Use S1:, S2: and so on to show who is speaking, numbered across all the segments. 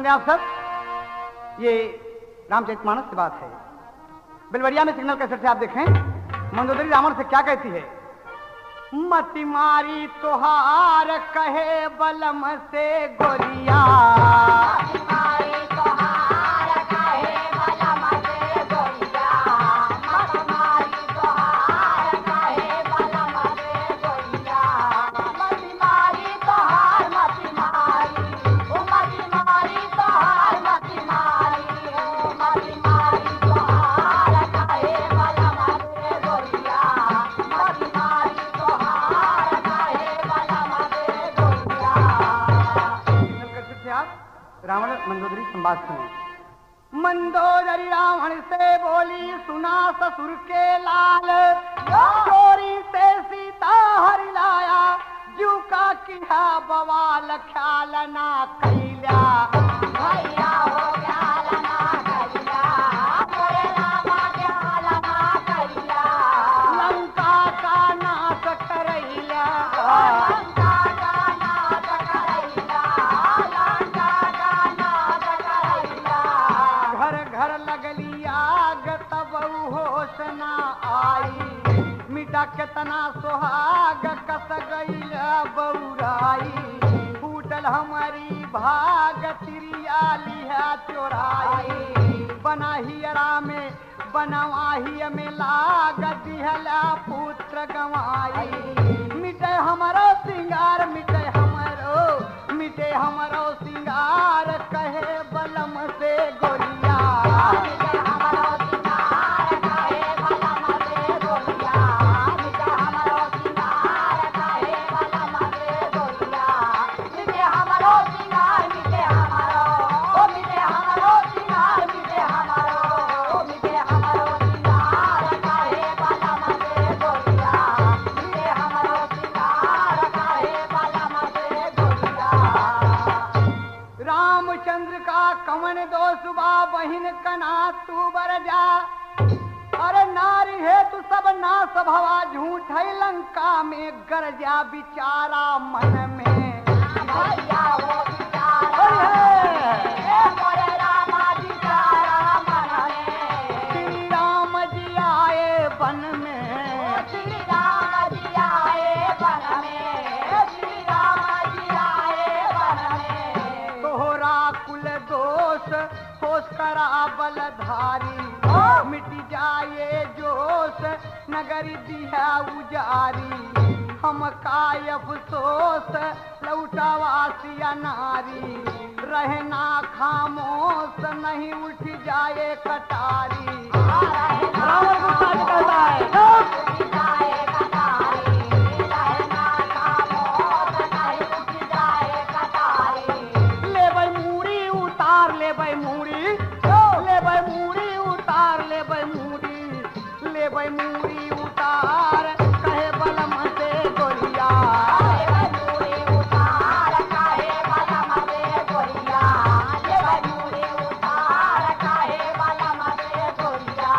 S1: ध्यान दें आप सब, ये रामचरितमानस की बात है। बेलवरिया में सिग्नल कैसेट से आप देखें मंदोदरी रावण से क्या कहती है। मति मारी तोहार कहे बलम से गोरिया, रावण मंदोदरी संवाद सुने। मंदोदरी रावण से बोली, सुना ससुर के लाल, चोरी से सीता हरि लाया, जू का किया बवाल ख्याल ना कैल्या, भैया हो ख्याल ना कैल्या, मोरे रामा ख्याल ना कैल्या, लंका का नाश करैया, मिटा केतना सोहाग कस गईल बौराई, फूटल हमारी भाग तिरिया लिहा चोराई, बनाहियरा में बनवाही में लाग दिहला पुत्र गवाई, मिटे हमारो सिंगार मिटे हमारो सिंगार कहे बलम से गोरिया, कमन दो सुबह बहिन कना तू बर जा, अरे नारी है तू सब नाश भवा, झूठ है लंका में गरजा बिचारा मन में, भैया हो मोरे रामा बिचारा मन में, श्री राम जी आए वन में, श्री राम जी आए वन में, श्री राम जी आए वन में, तोहरा कुल दोष होश करा बलधारी, मिट जाए जोश नगरी दिया उजारी, हम काय अफसोस लौटावासिया नारी, रहना खामोश नहीं उठ जाए कटारी, मूरी उतार कहे बलम से गोरिया, मूरी उतार कहे बलम से गोरिया, मूरी उतार कहे बलम से गोरिया,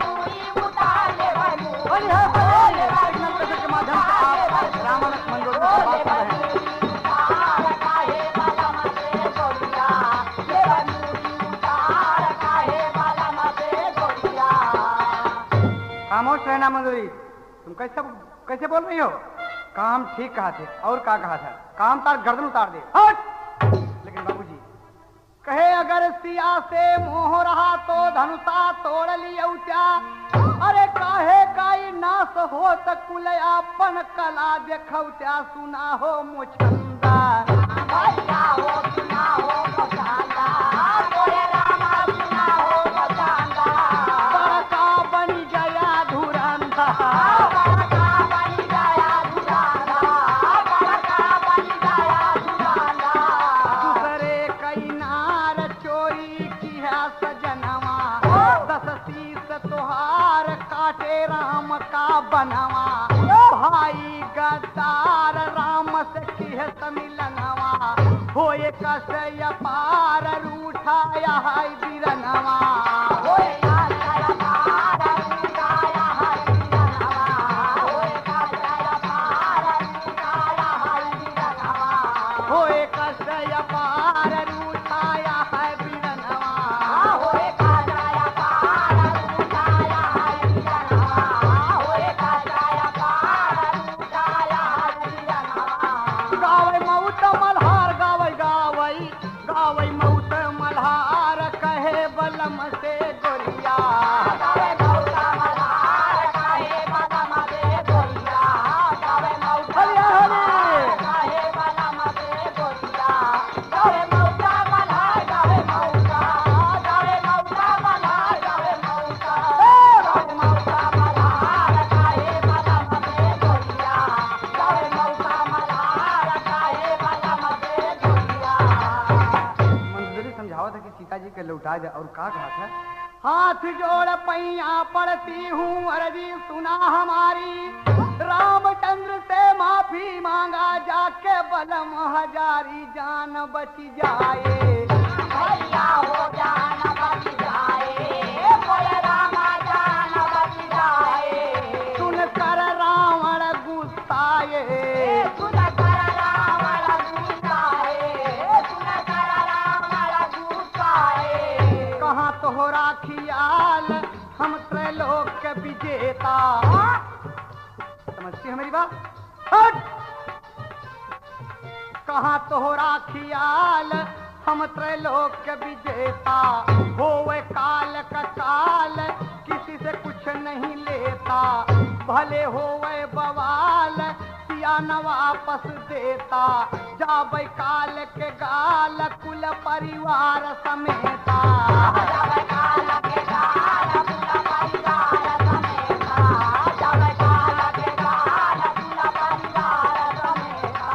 S1: मूरी उतार के माध्यम से आप रावण मंदोदरी की बात कर रहे हैं। खामोश रहना मंदोदरी, तुम कैसे बोल रही हो? काम ठीक कहा थे और क्या कहा था? काम तार गर्दन उतार दे, हट। लेकिन बाबूजी कहे अगर सिया से मोह रहा तो धनुषा तोड़ लियो क्या, अरे काहे काई नाश हो त कुलयापन कला देखौ क्या, सुना हो मुछंदा, भैया हो सुना हो मुछंदा, मोरे रामा सुना हो मुछंदा, बड़का बनी गया धुरंधा, बड़का बनी गया धुरंधा, बड़का बनी गया धुरंधा, दूसरे कई नार चोरी किया सजनवा, 10 शीश तोहार काटे राम का बनवा, भाई गद्दार राम से किहत मिलनवा, होए कसय पार रूठाया है बिरनवा, होए कसय पार रूठाया है बिरनवा, होए कसय पार रूठाया है बिरनवा, होए कसय पार रूठा महाराज और का कहा था? हाथ जोड़ पैया पड़ती हूँ अर्जी सुना हमारी, रामचंद्र से माफी मांगा जाके बलम हजारी जान बच जाए।
S2: भैया हो जान बच जाए, बोले रामा जान बच जाए।
S1: सुनकर रावण गुस्साए,
S2: सुनकर रावण गुस्साए, सुनकर रावण गुस्साए।
S1: कहाँ तोहरा खियाल हम त्रैलोक के विजेता। समझती है मेरी बात? हट! कहाँ तोहरा खियाल हम त्रैलोक के विजेता, होवे काल का काल किसी से कुछ नहीं लेता, भले होवे बवाल सिया न वापस देता, जाबे काल के गाल कुल परिवार समेता।
S2: जब काल के गाल कुल परिवार समेता, जब काल के गाल कुल परिवार समेता।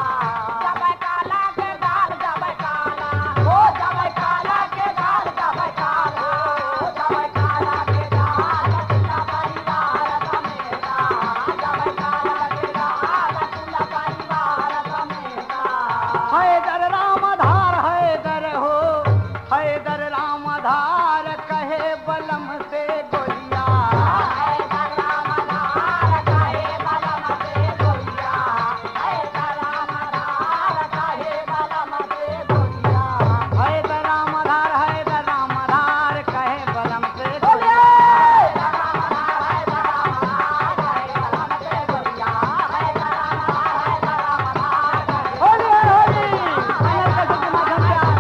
S2: जब काल के गाल जब काला हो, जब काल के गाल जब काला, जब काल के गाल कुल परिवार समेता, जब काल के गाल कुल परिवार समेता।
S1: हैदर रामधार हैदर हो, हैदर रामधार कहे बलम से गोलिया।
S2: हैदर रामधार कहे बलम से गोलिया, हैदर रामधार कहे बलम से गोलिया।
S1: हैदर रामधार कहे बलम से
S2: बोलिए
S1: गोलिया।
S2: हैदर रामधार कहे बलम से गोलिया, हैदर रामधार कहे
S1: होली है होली, अनंत कसम के माध्यम से आप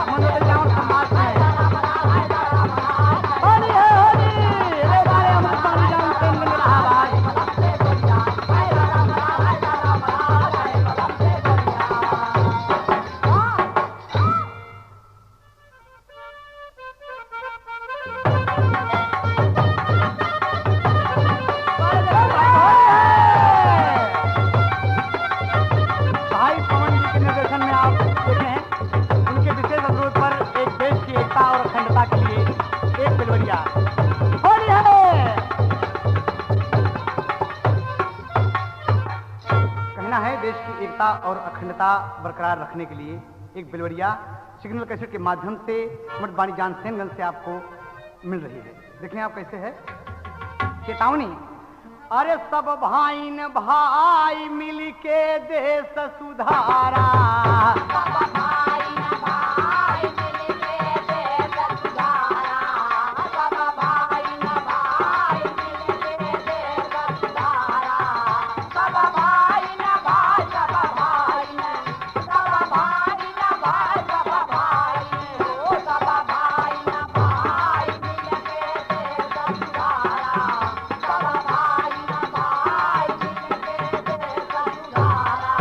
S1: मनोदय जाऊं समाज में। होली है होली, रे बारे हम पानी जाऊं तेल में मिला आवाज। भाई पवन जी के निर्देशन में आप देखें, उनके विशेष अनुरोध पर एक देश की एकता और अखंडता के लिए एक बिलवरिया। होली है। कहना है देश की एकता और अखंडता बरकरार रखने के लिए एक बिलवरिया सिग्नल कैसेट के माध्यम से मठबानी जानसेनगंज से आपको मिल रही है। देखें आप कैसे है चेतावनी। अरे सब भाई न भाई मिल के देश सुधारा,
S2: सब भाई न भाई मिलके देश सुधारा, सब भाई न भाई मिलके देश सुधारा, सब भाई न भाई, सब भाई न, सब भाई न भाई, सब भाई हो, सब भाई न भाई मिलके देश सुधारा, सब भाई न भाई मिलके देश सुधारा।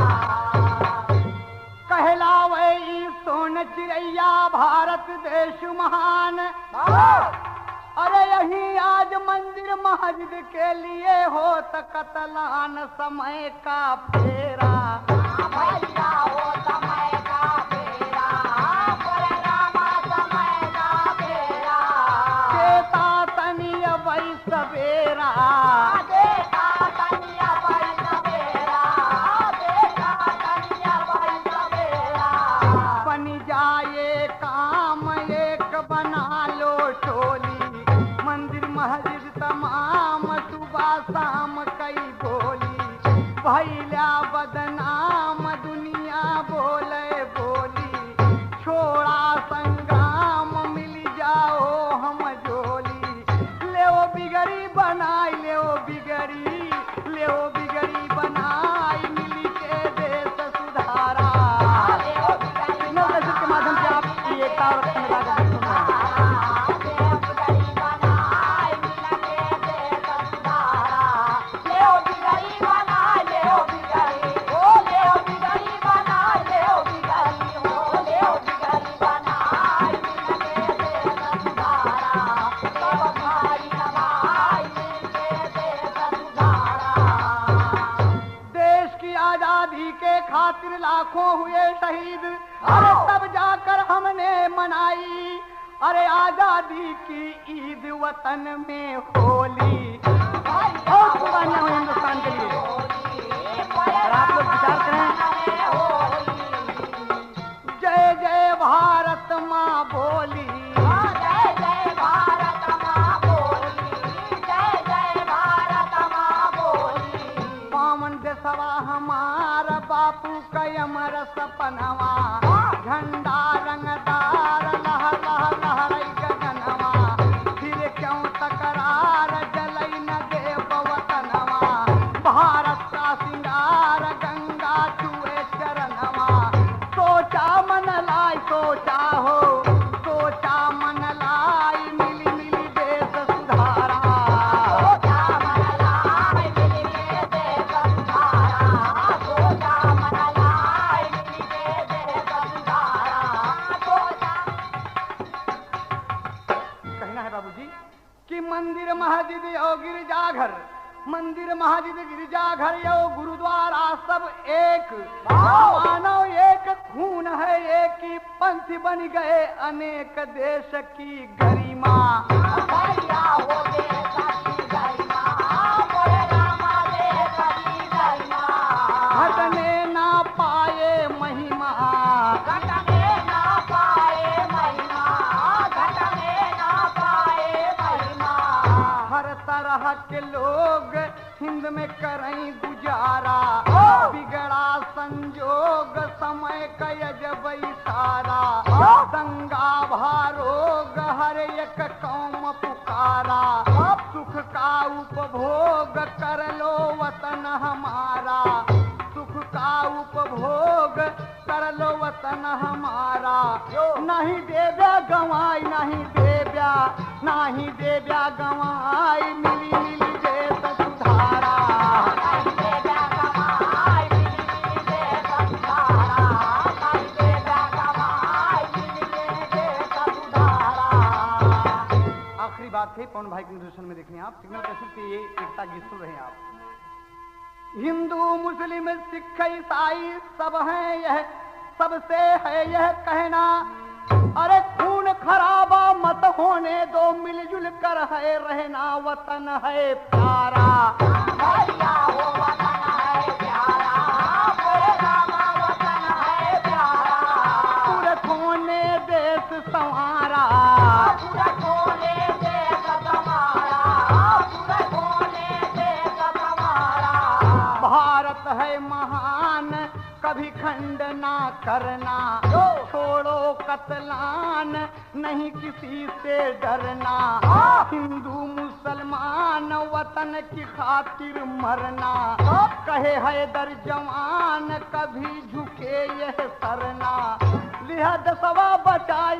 S1: कहलावे ई सोन चिड़ैया भारत देश महान। अरे यही आज मंदिर मस्जिद के लिए हो कतलान समय का फेरा।
S2: भैया हो समय का फेरा, बोले रामा समय का फेरा।
S1: चेता तनी वही सवेरा,
S2: देखा तनिया बड़ी सवेरा, देखा तनिया बड़ी सवेरा।
S1: बन जाए काम एक बना लो टोली, मंदिर मस्जिद तमाम सुबह शाम कई बोली, भैला बदनाम दुनिया बोले बोली, छोड़ा संग्राम मिल जाओ हम जोली, ले ओ बिगड़ी बनाई, ले ओ बिगड़ी, ले ओ बिगड़ी बनाई मिल के देश सुधारा। सिग्नल कैसेट के माध्यम से आप ये एकता और अखंडता का सुन रहे हैं। देश की आजादी के खातिर लाखों हुए शहीद, अरे तब जाकर हमने मनाई अरे आजादी की ईद वतन में होली। और कुर्बानियां हुई हिंदुस्तान के लिए। और आप लोग विचार करें, जय जय भारत माँ बोली,
S2: जय जय भारत माँ बोली, जय जय भारत माँ बोली।
S1: पावन देशवा हमारा बापू का अमर सपनवा, झंडा रंगदार लहर लहर लहरई गगनवा, फिर क्यों तकरार जलई न देव वतनवा, भारत का सिंगार गंगा छुए चरणवा, सोचा मन लाई सोचा हो, सोचा मन लाई मिली मिली देश सुधारा।
S2: सोचा मन लाई मिली के देश सुधारा, सोचा मन लाई मिली के देश सुधारा, सोचा।
S1: कहना है बाबूजी कि मंदिर मस्जिद और गिरजाघर, मंदिर मस्जिद गिरजाघर यो गुरुद्वारा सब एक, मानव एक खून है एक ही पंथ बन गए अनेक देश की गरिमा।
S2: भैया हो देश की गरिमा, मोरे रामा देश की गरिमा,
S1: घटने ना पाए महिमा,
S2: घटने ना पाए महिमा, घटने ना पाए महिमा।
S1: हर तरह के लोग हिंद में करें गुजारा, बिगड़ा संजोग समय का अजब इशारा, दंगा भारोग हर एक कौम पुकारा, सुख का उपभोग कर लो वतन हमारा, सुख का उपभोग कर लो वतन हमारा, नहीं देव्या गवाई नहीं देव्या, नहीं देव्या गवाई मिली मिली देश सुधारा।
S2: नहीं देव्या कमाई मिली मिली देश सुधारा, नहीं देव्या कमाई मिली मिली देश सुधारा।
S1: आखिरी बात है पवन भाई के निर्देशन में देखें आप, सिग्नल कैसेट के ये एकता गीत सुन रहे हैं आप। हिंदू मुस्लिम सिख ईसाई सब हैं यह, सबसे है यह कहना, अरे खून खराबा मत होने दो, मिलजुल कर है रहना, वतन है प्यारा।
S2: भैया हो वतन है प्यारा, मोरे रामा वतन है प्यारा,
S1: पूरे कोने देश संवारा,
S2: पूरा कोने देश तुम्हारा, पूरा कोने देश तुम्हारा।
S1: भारत है महान कभी खंड ना करना, छोड़ो कतलान नहीं किसी से डरना, हिंदू मुसलमान वतन की खातिर मरना, कहे हैदर जवान कभी झुके यह सरना, लिहाज सवा बचाई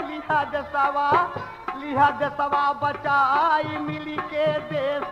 S1: लिहाज सवा बचाई मिली के देश